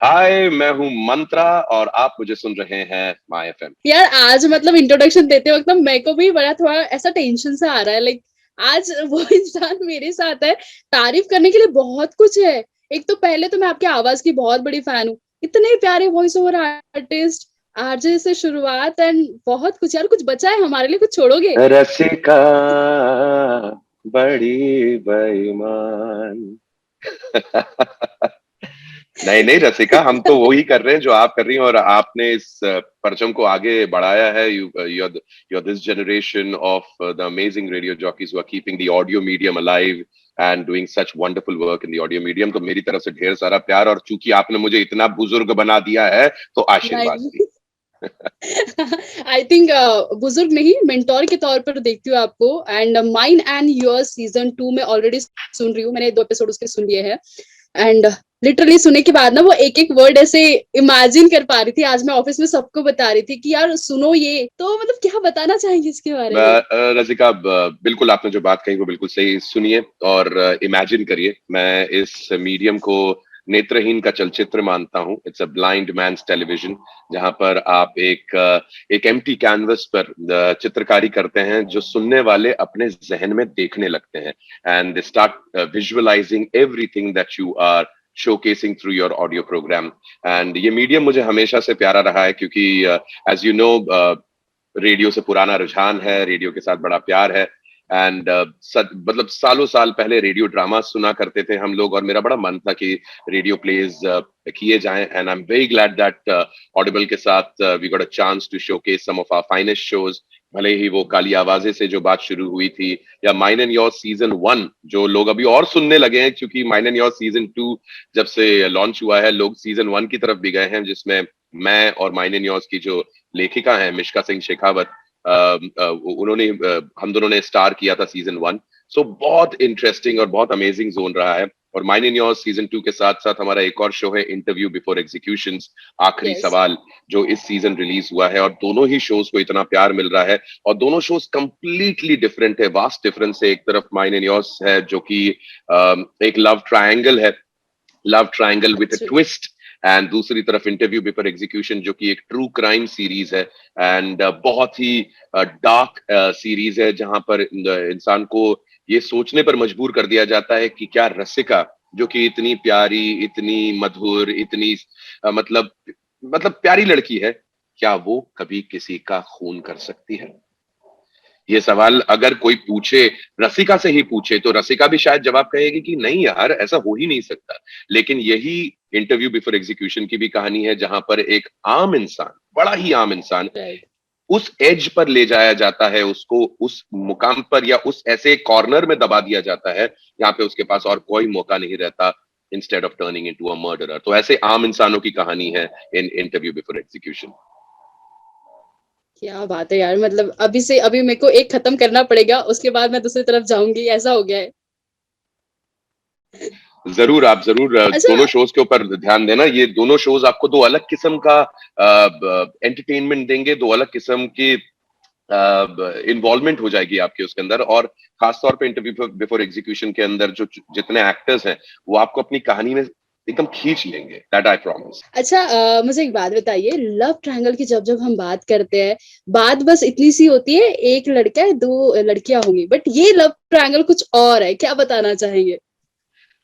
हाय, मैं हूँ मंत्रा और आप मुझे सुन रहे हैं माय एफएम। यार आज मतलब इंट्रोडक्शन देते वक्त ना मेरे को भी बड़ा थोड़ा ऐसा टेंशन सा आ रहा है। लाइक आज वो इंसान मेरे साथ है। तारीफ करने के लिए बहुत कुछ है। एक तो पहले तो मैं आपकी आवाज की बहुत बड़ी फैन हूँ। इतने प्यारे वॉइस ओवर आर्टिस्ट, आरजे से शुरुआत एंड बहुत कुछ। यार कुछ बचा है हमारे लिए, कुछ छोड़ोगे? रसिका बड़ी बेईमान। नहीं नहीं रसिका, हम तो वो ही कर रहे हैं जो आप कर रही हैं और आपने इस परचम को आगे बढ़ाया है। you're this generation of the amazing radio jockeys who are keeping the audio medium alive and doing such wonderful work in the audio medium। तो मेरी तरफ से ढेर सारा प्यार, और चूंकि आपने मुझे इतना बुजुर्ग बना दिया है तो आशीर्वाद नहीं। भी। आई थिंक बुजुर्ग नहीं, मेंटोर के तौर पर देखती हूँ आपको। And mine and your season 2 में ऑलरेडी सुन रही हूँ, मैंने 2 एपिसोड उसके सुन लिए हैं। एंड लिटरली सुनने के बाद ना वो एक एक वर्ड ऐसे इमेजिन कर पा रही थी। आज मैं ऑफिस में सबको बता रही थी कि यार सुनो ये तो, मतलब क्या बताना चाहेंगे इसके बारे में? रसिका, बिल्कुल आपने जो बात कही वो बिल्कुल सही। सुनिए और इमेजिन करिए। मैं इस मीडियम को नेत्रहीन का चलचित्र मानता हूँ। It's a blind man's television, जहां पर आप एक एम्प्टी कैनवस पर चित्रकारी करते हैं जो सुनने वाले अपने जहन में देखने लगते हैं। And they start visualising everything that you are showcasing through your audio program। and ये मीडियम मुझे हमेशा से प्यारा रहा है क्योंकि as you know, रेडियो से पुराना रुझान है, रेडियो के साथ बड़ा प्यार है। एंड मतलब सालों साल पहले रेडियो ड्रामा सुना करते थे हम लोग, और मेरा बड़ा मन था कि रेडियो प्लेज किए जाएं। And I am very glad that Audible के साथ we got a chance to showcase some of our finest shows. भले ही वो काली आवाजें से जो बात शुरू हुई थी, या माइन एंड योर सीजन 1 जो लोग अभी और सुनने लगे हैं, क्योंकि माइन एंड योर सीजन 2 जब से लॉन्च हुआ है लोग सीजन 1 की तरफ भी गए हैं, जिसमें मैं और माइन एंड योर्स की जो लेखिका है मिश्का सिंह शेखावत, उन्होंने हम दोनों ने स्टार किया था सीजन 1। सो बहुत इंटरेस्टिंग और बहुत अमेजिंग जोन रहा है। और माइन इन योर सीजन 2 के साथ साथ हमारा एक और शो है इंटरव्यू बिफोर एग्जीक्यूशंस, आखिरी यस। सवाल, जो इस सीजन रिलीज हुआ है। और दोनों ही शोज को इतना प्यार मिल रहा है, और दोनों शोज कंप्लीटली डिफरेंट है, वास्ट डिफरेंस है। एक तरफ माइन इन योर्स है जो कि एक लव ट्रायंगल है, love triangle with a twist. And दूसरी तरफ इंटरव्यू बिफोर एग्जीक्यूशन जो कि एक ट्रू क्राइम सीरीज है। एंड बहुत ही डार्क सीरीज है, जहां पर इंसान को ये सोचने पर मजबूर कर दिया जाता है कि क्या रसिका, जो कि इतनी प्यारी, इतनी मधुर, इतनी मतलब प्यारी लड़की है, क्या वो कभी किसी का खून कर सकती है? ये सवाल अगर कोई पूछे, रसिका से ही पूछे, तो रसिका भी शायद जवाब कहेगी कि नहीं यार, ऐसा हो ही नहीं सकता। लेकिन यही इंटरव्यू बिफोर एग्जीक्यूशन की भी कहानी है, जहां पर एक आम इंसान, बड़ा ही आम इंसान, राइट। उस एज पर ले जाया जाता है, उसको उस मुकाम पर या उस ऐसे कॉर्नर में दबा दिया जाता है जहां पे उसके पास और कोई मौका नहीं रहता, instead of turning into a murderer. तो ऐसे आम इंसानों की कहानी है इन इंटरव्यू बिफोर एग्जीक्यूशन। क्या बात है यार, मतलब अभी से अभी मेरे को एक खत्म करना पड़ेगा, उसके बाद मैं दूसरी तरफ जाऊंगी, ऐसा हो गया है। जरूर, आप जरूर अच्छा। दोनों शोज के ऊपर ध्यान देना। ये दोनों शोज आपको दो अलग किस्म का एंटरटेनमेंट देंगे, दो अलग किस्म की इन्वॉल्वमेंट हो जाएगी आपके उसके अंदर। और खासतौर पे इंटरव्यू बिफोर एग्जीक्यूशन के अंदर जो जितने एक्टर्स हैं, वो आपको अपनी कहानी में एकदम खींच लेंगे, दैट आई प्रॉमिस। अच्छा, मुझे एक बात बताइए। लव ट्रायंगल की जब जब हम बात करते हैं, बात बस इतनी सी होती है, एक लड़का है, 2 लड़कियां होंगी, बट ये लव ट्रायंगल कुछ और है, क्या बताना चाहेंगे?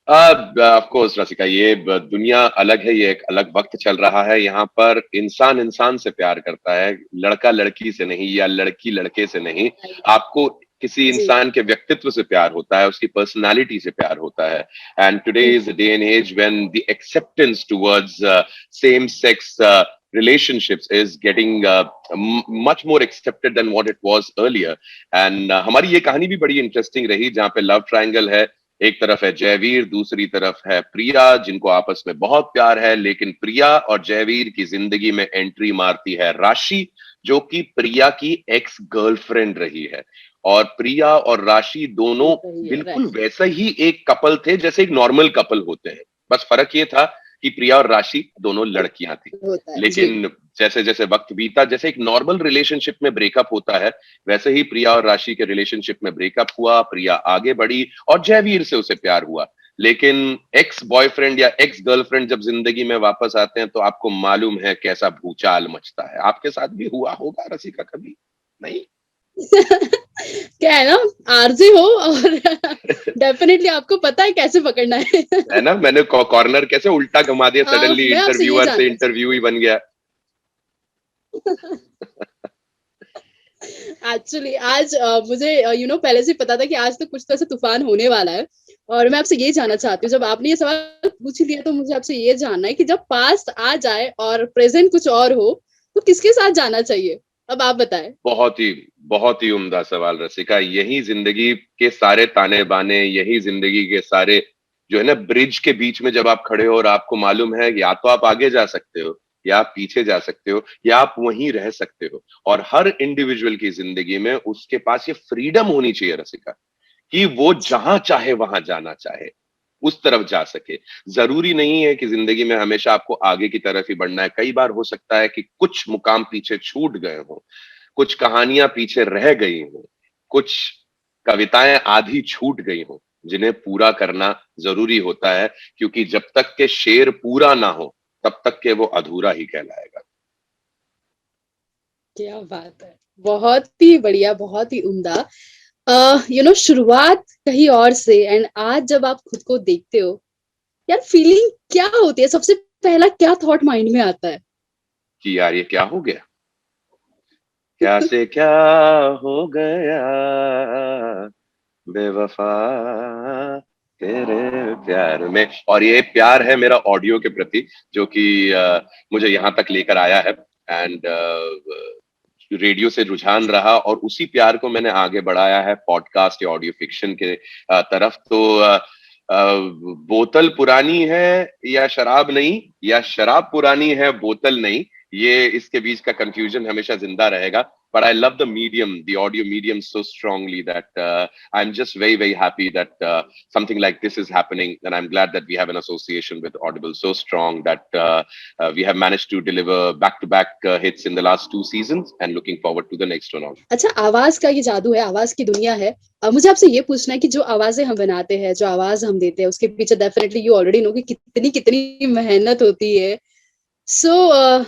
ऑफ कोर्स रसिका, ये दुनिया अलग है, ये एक अलग वक्त चल रहा है। यहाँ पर इंसान इंसान से प्यार करता है, लड़का लड़की से नहीं, या लड़की लड़के से नहीं। आपको किसी जी। इंसान के व्यक्तित्व से प्यार होता है, उसकी पर्सनालिटी से प्यार होता है। And today is day and age when the acceptance towards same sex relationships is getting much more accepted than what it was earlier। and हमारी ये कहानी भी बड़ी इंटरेस्टिंग रही, जहाँ पे लव ट्रायंगल है। एक तरफ है जयवीर, दूसरी तरफ है प्रिया, जिनको आपस में बहुत प्यार है। लेकिन प्रिया और जयवीर की जिंदगी में एंट्री मारती है राशि, जो कि प्रिया की एक्स गर्लफ्रेंड रही है। और प्रिया और राशि दोनों सही है, बिल्कुल राइट। वैसा ही एक कपल थे जैसे एक नॉर्मल कपल होते हैं। बस फर्क ये था कि प्रिया और राशि दोनों लड़कियां थी। होता है जी। लेकिन जैसे जैसे वक्त बीता, जैसे एक नॉर्मल रिलेशनशिप में ब्रेकअप होता है, वैसे ही प्रिया और राशि के रिलेशनशिप में ब्रेकअप हुआ। प्रिया आगे बढ़ी और जयवीर से उसे प्यार हुआ। लेकिन एक्स बॉयफ्रेंड या एक्स गर्लफ्रेंड जब जिंदगी में वापस आते हैं तो आपको मालूम है कैसा भूचाल मचता है। आपके साथ भी हुआ होगा रसिका कभी? नहीं? क्या है ना, आरजे हो और डेफिनेटली आपको पता है कैसे पकड़ना है। है ना, मैंने कॉर्नर कैसे उल्टा घुमा दिया, सडनली मैं आपसे ये इंटरव्यूअर से जानना इंटरव्यू ही बन गया। एक्चुअली आज मुझे पहले से पता था कि आज तो कुछ तो ऐसा तूफान होने वाला है। और मैं आपसे ये जानना चाहती हूँ, जब आपने ये सवाल पूछ लिया तो मुझे आपसे ये जानना है कि जब पास्ट आ जाए और प्रेजेंट कुछ और हो, तो किसके साथ जाना चाहिए? अब आप बताएं। बहुत ही उम्दा सवाल रसिका। यही जिंदगी के सारे ताने बाने, यही जिंदगी के सारे जो है ना ब्रिज के बीच में जब आप खड़े हो और आपको मालूम है या तो आप आगे जा सकते हो या आप पीछे जा सकते हो या आप वहीं रह सकते हो। और हर इंडिविजुअल की जिंदगी में उसके पास ये फ्रीडम होनी चाहिए रसिका, कि वो जहां चाहे वहां जाना चाहे, उस तरफ जा सके। जरूरी नहीं है कि जिंदगी में हमेशा आपको आगे की तरफ ही बढ़ना है। कई बार हो सकता है कि कुछ मुकाम पीछे छूट गए हों, कुछ कहानियां पीछे रह गई हों, कुछ कविताएं आधी छूट गई हों, जिन्हें पूरा करना जरूरी होता है, क्योंकि जब तक के शेर पूरा ना हो तब तक के वो अधूरा ही कहलाएगा। क्या बात है, बहुत ही बढ़िया, बहुत ही उम्दा। शुरुआत कहीं और से एंड आज जब आप खुद को देखते हो, यार फीलिंग क्या होती है? सबसे पहला क्या थॉट माइंड में आता है? कि यार ये क्या हो गया, क्या से क्या हो गया, बेवफा तेरे प्यार में। और ये प्यार है मेरा ऑडियो के प्रति, जो कि मुझे यहाँ तक लेकर आया है। एंड रेडियो से रुझान रहा और उसी प्यार को मैंने आगे बढ़ाया है पॉडकास्ट या ऑडियो फिक्शन के तरफ। तो बोतल पुरानी है या शराब नहीं, या शराब पुरानी है बोतल नहीं, ये इसके बीच का कंफ्यूजन हमेशा जिंदा रहेगा। But I love the medium, the audio medium so strongly that I'm just very, very happy that something like this is happening. And I'm glad that we have an association with Audible so strong that we have managed to deliver back-to-back hits in the last 2 seasons and looking forward to the next one also. अच्छा, आवाज का ये जादू है, आवाज की दुनिया है। अब मुझे आपसे ये पूछना है कि जो आवाजें हम बनाते हैं, जो आवाज हम देते हैं, उसके पीछे डेफिनेटली यू ऑलरेडी नो कि कितनी कितनी मेहनत होती है। सो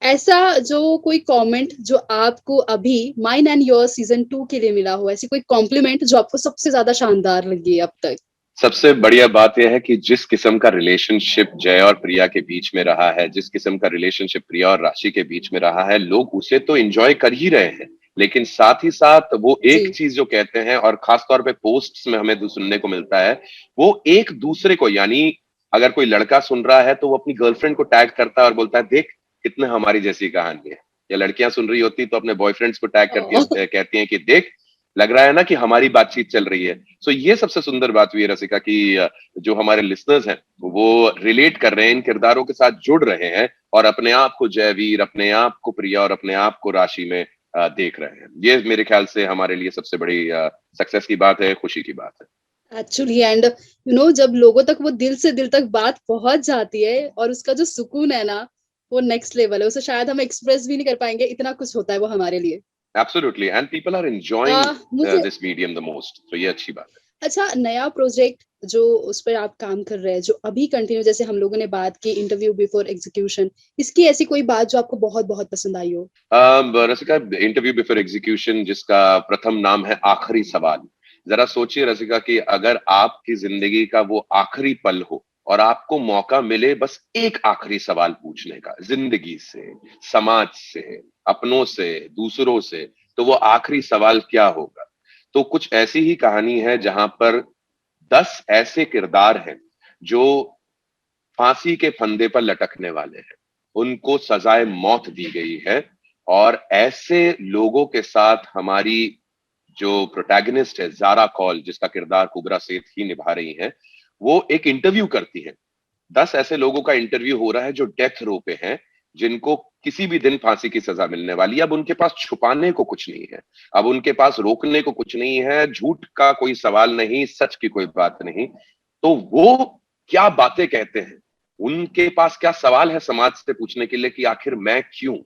ऐसा जो कोई कमेंट जो आपको अभी माइन एंड योर सीजन 2 के लिए मिला हो, ऐसी कोई कॉम्प्लीमेंट जो आपको सबसे ज्यादा शानदार लगी अब तक? सबसे बढ़िया बात यह है कि जिस किस्म का रिलेशनशिप जय और प्रिया के बीच में रहा है, जिस किस्म का रिलेशनशिप प्रिया और राशि के बीच में रहा है, लोग उसे तो एंजॉय कर ही रहे हैं, लेकिन साथ ही साथ वो जी। एक चीज जो कहते हैं और खास तौर पे पोस्ट्स में हमें सुनने को मिलता है, वो एक दूसरे को, यानी अगर कोई लड़का सुन रहा है तो वो अपनी गर्लफ्रेंड को टैग करता है और बोलता है देख कितने हमारी जैसी कहानी है। या लड़कियां सुन रही होती तो अपने बॉयफ्रेंड्स को टैग करती ओह! है, कहती हैं कि देख लग रहा है ना कि हमारी बातचीत चल रही है। सो ये सबसे सुंदर बात हुई है रसिका की जो हमारे लिसनर्स हैं वो रिलेट कर रहे हैं, इन किरदारों के साथ जुड़ रहे हैं और अपने आप को जयवीर, अपने आप को प्रिया और अपने आप को राशि में देख रहे हैं। ये मेरे ख्याल से हमारे लिए सबसे बड़ी सक्सेस की बात है, खुशी की बात है। एक्चुअली एंड जब लोगों तक वो दिल से दिल तक बात पहुंच जाती है और उसका जो सुकून है ना, वो नेक्स्ट लेवल है। उसे शायद हम एक्सप्रेस भी नहीं कर पाएंगे, इतना कुछ होता है वो हमारे लिए। Absolutely, and people are enjoying मुझे this medium the most. तो ये अच्छी बात है। अच्छा, नया प्रोजेक्ट जो उस पर आप काम कर रहे हैं, जो अभी कंटिन्यू, जैसे हम लोगों ने बात की इंटरव्यू बिफोर एग्जीक्यूशन, इसकी ऐसी कोई बात जो आपको बहुत बहुत पसंद आई हो? रसिका, इंटरव्यू बिफोर एग्जीक्यूशन जिसका प्रथम नाम है आखिरी सवाल। जरा सोचिए रसिका कि अगर आपकी जिंदगी का वो आखिरी पल हो और आपको मौका मिले बस एक आखिरी सवाल पूछने का, जिंदगी से, समाज से, अपनों से, दूसरों से, तो वो आखिरी सवाल क्या होगा? तो कुछ ऐसी ही कहानी है जहां पर 10 ऐसे किरदार हैं जो फांसी के फंदे पर लटकने वाले हैं, उनको सजाए मौत दी गई है। और ऐसे लोगों के साथ हमारी जो प्रोटैगनिस्ट है जारा कॉल, जिसका किरदार कुबरा सेठ ही निभा रही हैं, वो एक इंटरव्यू करती हैं। 10 ऐसे लोगों का इंटरव्यू हो रहा है जो डेथ रो पे हैं, जिनको किसी भी दिन फांसी की सजा मिलने वाली है। अब उनके पास छुपाने को कुछ नहीं है, अब उनके पास रोकने को कुछ नहीं है, झूठ का कोई सवाल नहीं, सच की कोई बात नहीं। तो वो क्या बातें कहते हैं, उनके पास क्या सवाल है समाज से पूछने के लिए कि आखिर मैं क्यों,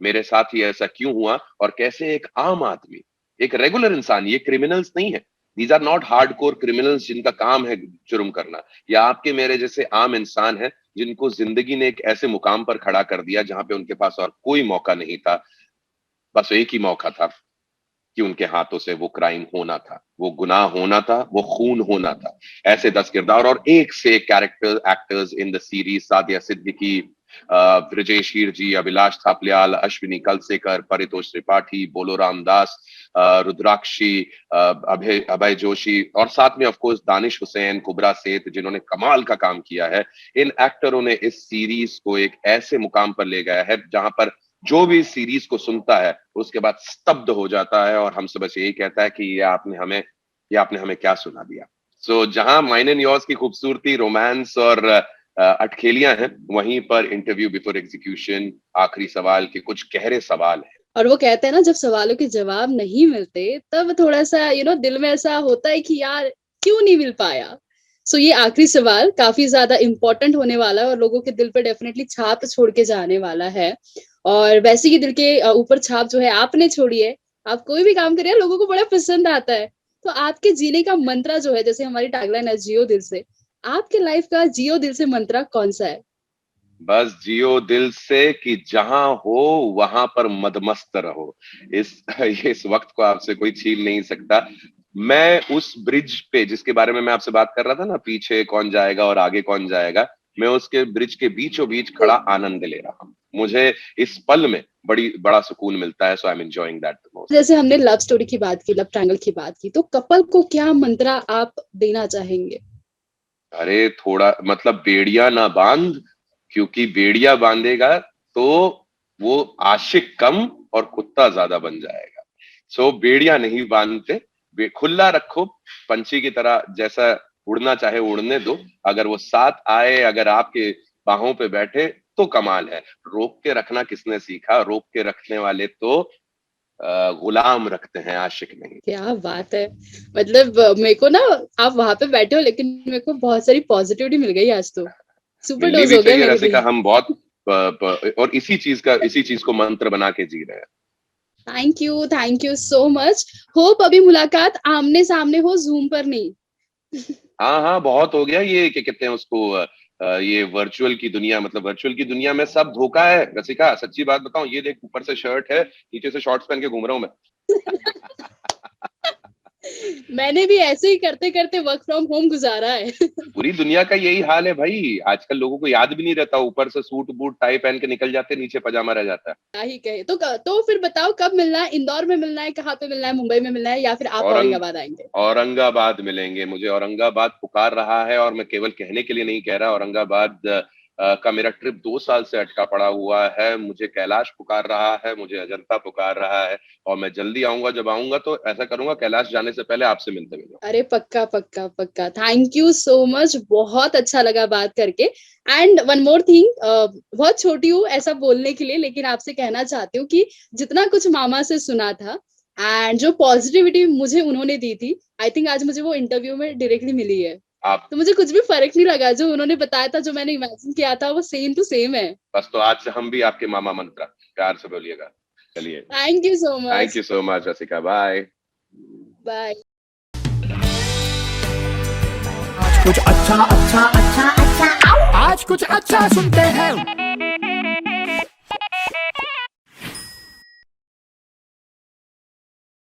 मेरे साथ ही ऐसा क्यों हुआ, और कैसे एक आम आदमी, एक रेगुलर इंसान, ये क्रिमिनल्स नहीं है, these are not hardcore criminals जिनका काम है जुर्म करना, या आपके मेरे जैसे आम इंसान हैं जिनको जिंदगी ने एक ऐसे मुकाम पर खड़ा कर दिया जहां पे उनके पास और कोई मौका नहीं था, बस एक ही मौका था कि उनके हाथों से वो क्राइम होना था, वो गुनाह होना था, वो खून होना था। ऐसे 10 किरदार और एक से एक character actors in the series, Sadia Siddiqui, Brajesh Hirjee, Abhilash Thapliyal, Ashwini Kalsekar, Paritosh Tripathi, बोलो रामदास, रुद्राक्षी, अभय अभय जोशी, और साथ में ऑफ कोर्स दानिश हुसैन, कुबरा सेठ, जिन्होंने कमाल का काम किया है। इन एक्टरों ने इस सीरीज को एक ऐसे मुकाम पर ले गया है जहां पर जो भी इस सीरीज को सुनता है उसके बाद स्तब्ध हो जाता है और हमसे बस यही कहता है कि ये आपने हमें क्या सुना दिया। सो जहां माइन एंड योर्स की खूबसूरती, रोमांस और अटखेलियां हैं, वहीं पर इंटरव्यू बिफोर एग्जीक्यूशन, आखिरी सवाल के कुछ गहरे सवाल हैं। और वो कहते हैं ना, जब सवालों के जवाब नहीं मिलते तब थोड़ा सा दिल में ऐसा होता है कि यार क्यों नहीं मिल पाया। सो ये आखिरी सवाल काफी ज्यादा इम्पोर्टेंट होने वाला है और लोगों के दिल पे डेफिनेटली छाप छोड़ के जाने वाला है। और वैसे ही दिल के ऊपर छाप जो है आपने छोड़ी है। आप कोई भी काम करिए, लोगों को बड़ा पसंद आता है। तो आपके जीने का मंत्रा जो है, जैसे हमारी टैगलाइन है जियो दिल से, आपके लाइफ का जियो दिल से मंत्रा कौन सा है? बस जियो दिल से कि जहां हो वहां पर मदमस्त रहो। इस वक्त को आपसे कोई छीन नहीं सकता। मैं उस ब्रिज पे जिसके बारे में मैं आपसे बात कर रहा था ना, पीछे कौन जाएगा और आगे कौन जाएगा, मैं उसके ब्रिज के बीचों बीच खड़ा आनंद ले रहा हूँ। मुझे इस पल में बड़ा सुकून मिलता है। So I am enjoying that the most. जैसे हमने लव स्टोरी की बात की, लव ट्रायंगल की बात की, तो कपल को क्या मंत्रा आप देना चाहेंगे? अरे थोड़ा मतलब बेड़िया ना बांध, क्योंकि बेड़िया बांधेगा तो वो आशिक कम और कुत्ता ज्यादा बन जाएगा। सो बेड़िया नहीं बांधते, खुला रखो, पंछी की तरह जैसा उड़ना चाहे उड़ने दो। अगर वो साथ आए, अगर आपके बाहों पे बैठे तो कमाल है। रोक के रखना किसने सीखा? रोक के रखने वाले तो गुलाम रखते हैं, आशिक नहीं। क्या बात है। मतलब मेरे को ना, आप वहां पे बैठे हो लेकिन मेरे को बहुत सारी पॉजिटिविटी मिल गई आज तो। सुपर मिलनी डोज भी हो गया चाहिए मेरे रसिका, लिए। हम बहुत और इसी चीज को मंत्र बना के जी रहे हैं। Thank you so much. Hope अभी मुलाकात आमने सामने हो, जूम पर नहीं। हाँ हाँ, बहुत हो गया ये, क्या कहते हैं उसको, ये वर्चुअल की दुनिया, मतलब वर्चुअल की दुनिया में सब धोखा है रसिका। सच्ची बात बताऊं, ये देख ऊपर से शर्ट है, नीचे से शॉर्ट्स पहन के घूम रहा हूं मैं। मैंने भी ऐसे ही करते करते वर्क फ्रॉम होम गुजारा है। पूरी दुनिया का यही हाल है भाई। आजकल लोगों को याद भी नहीं रहता, ऊपर से सूट बूट टाई पहन के निकल जाते, नीचे पजामा रह जाता है। क्या ही कहे। तो फिर बताओ कब मिलना है? इंदौर में मिलना है, कहाँ पे मिलना है? मुंबई में मिलना है या फिर आप औरंग औरंगाबाद आएंगे? औरंगाबाद मिलेंगे। मुझे औरंगाबाद पुकार रहा है, और मैं केवल कहने के लिए नहीं कह रहा। औरंगाबाद का मेरा ट्रिप 2 साल से अटका पड़ा हुआ है। मुझे कैलाश पुकार रहा है, मुझे अजंता पुकार रहा है, और मैं जल्दी आऊंगा। जब आऊंगा तो ऐसा करूंगा, कैलाश जाने से पहले आपसे मिलते मिलूंगा। अरे पक्का पक्का पक्का। थैंक यू सो मच, बहुत अच्छा लगा बात करके। एंड वन मोर थिंग, बहुत छोटी हूँ ऐसा बोलने के लिए, लेकिन आपसे कहना चाहती हूँ कि जितना कुछ मामा से सुना था एंड जो पॉजिटिविटी मुझे उन्होंने दी थी, आई थिंक आज मुझे वो इंटरव्यू में डायरेक्टली मिली है। आप तो मुझे कुछ भी फर्क नहीं लगा, जो उन्होंने बताया था, जो मैंने इमेजिन किया था, वो सेम टू सेम है। बस, तो आज से हम भी आपके मामा मंत्रा, प्यार से बोलिएगा। चलिए, thank you so thank much. You so much Rasika, bye. Bye. कुछ अच्छा अच्छा अच्छा अच्छा आज कुछ अच्छा सुनते हैं।